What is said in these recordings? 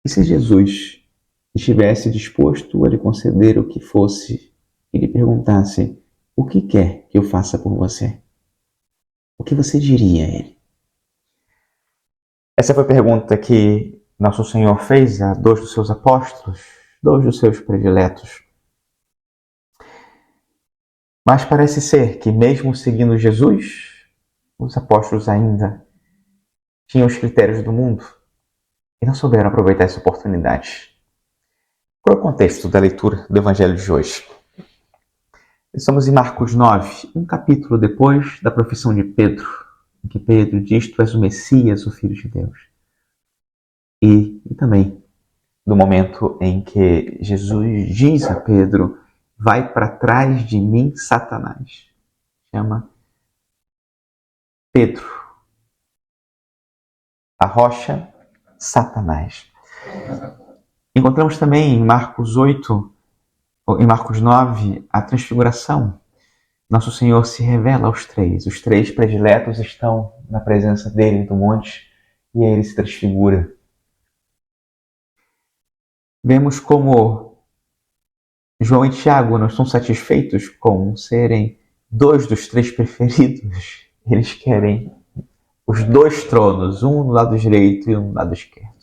E se Jesus estivesse disposto a lhe conceder o que fosse e lhe perguntasse: o que quer que eu faça por você? O que você diria a ele? Essa foi a pergunta que Nosso Senhor fez a 2 dos seus apóstolos, 2 dos seus prediletos. Mas parece ser que, mesmo seguindo Jesus, os apóstolos ainda tinham os critérios do mundo e não souberam aproveitar essa oportunidade. Qual é o contexto da leitura do Evangelho de hoje? Estamos em Marcos 9, um capítulo depois da profissão de Pedro, em que Pedro diz: Tu és o Messias, o Filho de Deus. E também do momento em que Jesus diz a Pedro: vai para trás de mim, Satanás. Chama Pedro, a rocha, Satanás. Encontramos também em Marcos 8, em Marcos 9, a transfiguração. Nosso Senhor se revela aos três. Os três prediletos estão na presença dele do monte e aí ele se transfigura. Vemos como João e Tiago não estão satisfeitos com serem 2 dos 3 preferidos. Eles querem os 2 tronos, um no lado direito e um no lado esquerdo.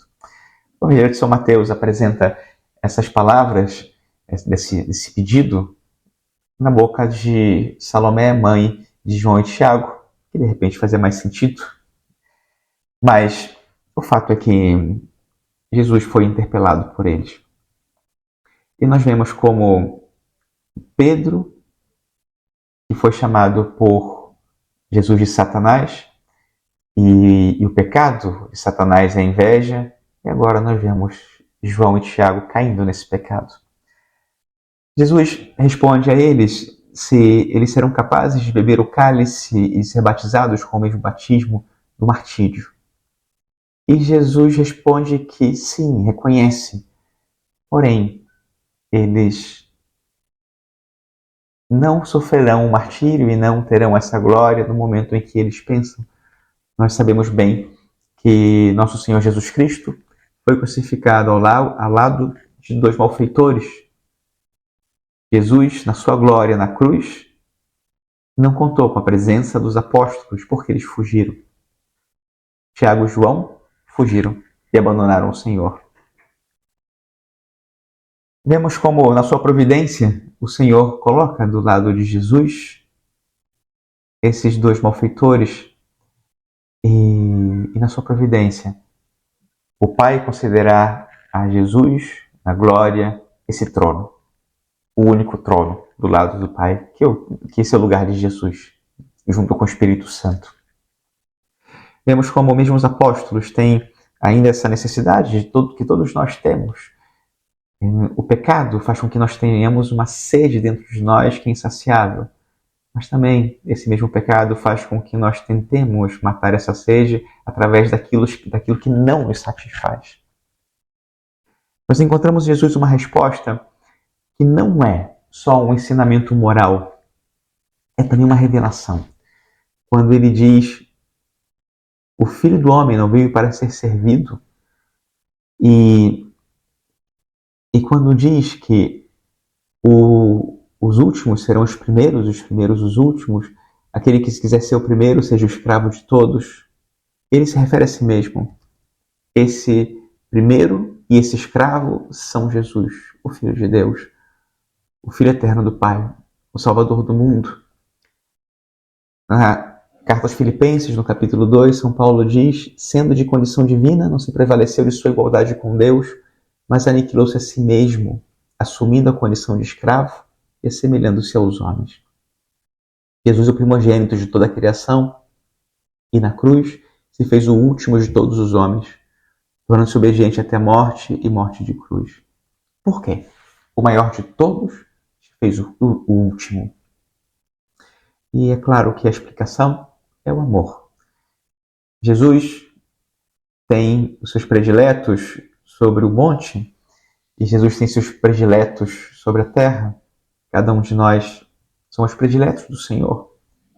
O Evangelho de São Mateus apresenta essas palavras, desse pedido, na boca de Salomé, mãe de João e Tiago, que de repente fazia mais sentido. Mas o fato é que Jesus foi interpelado por eles. E nós vemos como Pedro, que foi chamado por Jesus de Satanás, e o pecado de Satanás é a inveja, e agora nós vemos João e Tiago caindo nesse pecado. Jesus responde a eles se eles serão capazes de beber o cálice e ser batizados com o mesmo batismo do martírio. E Jesus responde que sim, reconhece. Porém, eles não sofrerão o martírio e não terão essa glória no momento em que eles pensam. Nós sabemos bem que Nosso Senhor Jesus Cristo foi crucificado ao lado de 2 malfeitores. Jesus, na sua glória na cruz, não contou com a presença dos apóstolos porque eles fugiram. Tiago e João fugiram e abandonaram o Senhor. Vemos como, na sua providência, o Senhor coloca do lado de Jesus esses 2 malfeitores e na sua providência, o Pai considerar a Jesus, na glória, esse trono, o único trono do lado do Pai, que esse é o lugar de Jesus, junto com o Espírito Santo. Vemos como mesmo os apóstolos têm ainda essa necessidade que todos nós temos. O pecado faz com que nós tenhamos uma sede dentro de nós que é insaciável. Mas também esse mesmo pecado faz com que nós tentemos matar essa sede através daquilo que não nos satisfaz. Nós encontramos em Jesus uma resposta que não é só um ensinamento moral, é também uma revelação. Quando ele diz: o Filho do Homem não veio para ser servido, e quando diz que os últimos serão os primeiros os últimos, aquele que quiser ser o primeiro seja o escravo de todos, ele se refere a si mesmo. Esse primeiro e esse escravo são Jesus, o Filho de Deus, o Filho eterno do Pai, o Salvador do mundo. Na Carta aos Filipenses, no capítulo 2, São Paulo diz: sendo de condição divina, não se prevaleceu de sua igualdade com Deus, mas aniquilou-se a si mesmo, assumindo a condição de escravo e assemelhando-se aos homens. Jesus é o primogênito de toda a criação e na cruz se fez o último de todos os homens, tornando-se obediente até a morte e morte de cruz. Por quê? O maior de todos se fez o último. E é claro que a explicação é o amor. Jesus tem os seus prediletos sobre o monte e Jesus tem seus prediletos sobre a terra. Cada um de nós são os prediletos do Senhor.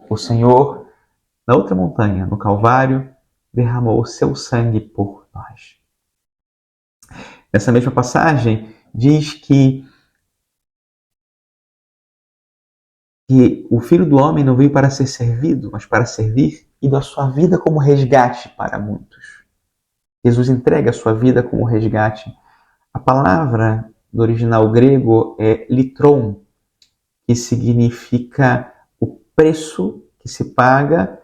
O Senhor, na outra montanha, no Calvário, derramou o seu sangue por nós. Essa mesma passagem diz que o Filho do Homem não veio para ser servido, mas para servir e dar sua vida como resgate para muitos. Jesus entrega a sua vida como resgate. A palavra do original grego é litron, que significa o preço que se paga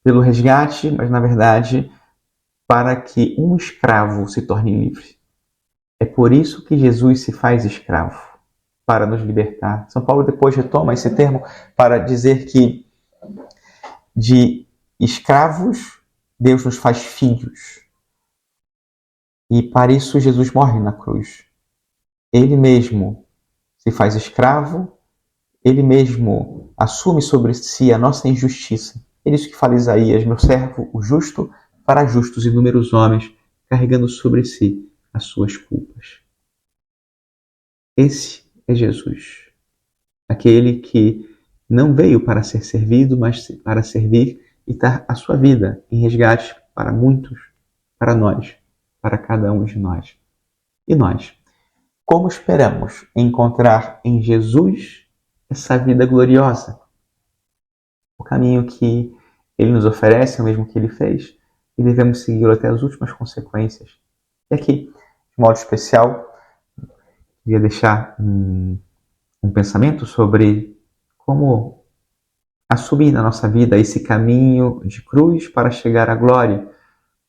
pelo resgate, mas na verdade para que um escravo se torne livre. É por isso que Jesus se faz escravo, para nos libertar. São Paulo depois retoma esse termo para dizer que de escravos Deus nos faz filhos. E para isso Jesus morre na cruz. Ele mesmo se faz escravo, ele mesmo assume sobre si a nossa injustiça. É isso que fala Isaías: meu servo, o justo, fará justos inúmeros homens, carregando sobre si as suas culpas. Esse é Jesus, aquele que não veio para ser servido, mas para servir e dar a sua vida em resgate para muitos, para nós, para cada um de nós. E nós, como esperamos encontrar em Jesus essa vida gloriosa? O caminho que ele nos oferece, o mesmo que ele fez, e devemos segui-lo até as últimas consequências. E aqui, de modo especial, queria deixar um pensamento sobre como assumir na nossa vida esse caminho de cruz para chegar à glória,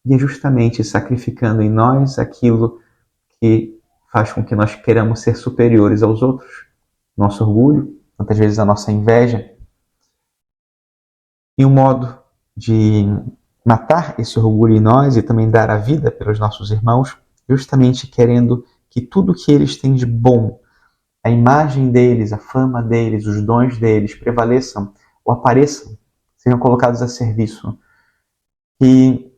e é justamente sacrificando em nós aquilo que faz com que nós queiramos ser superiores aos outros, nosso orgulho, tantas vezes a nossa inveja, e um modo de matar esse orgulho em nós e também dar a vida pelos nossos irmãos, justamente querendo que tudo que eles têm de bom, a imagem deles, a fama deles, os dons deles prevaleçam ou apareçam, sejam colocados a serviço. E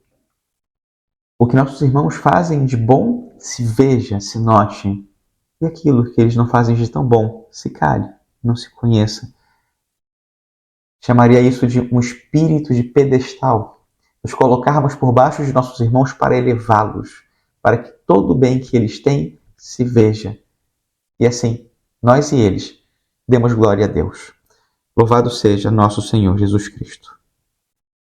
o que nossos irmãos fazem de bom se veja, se note. E aquilo que eles não fazem de tão bom se cale, não se conheça. Chamaria isso de um espírito de pedestal. Nos colocarmos por baixo de nossos irmãos para elevá-los, para que todo o bem que eles têm se veja. E assim, nós e eles, demos glória a Deus. Louvado seja nosso Senhor Jesus Cristo.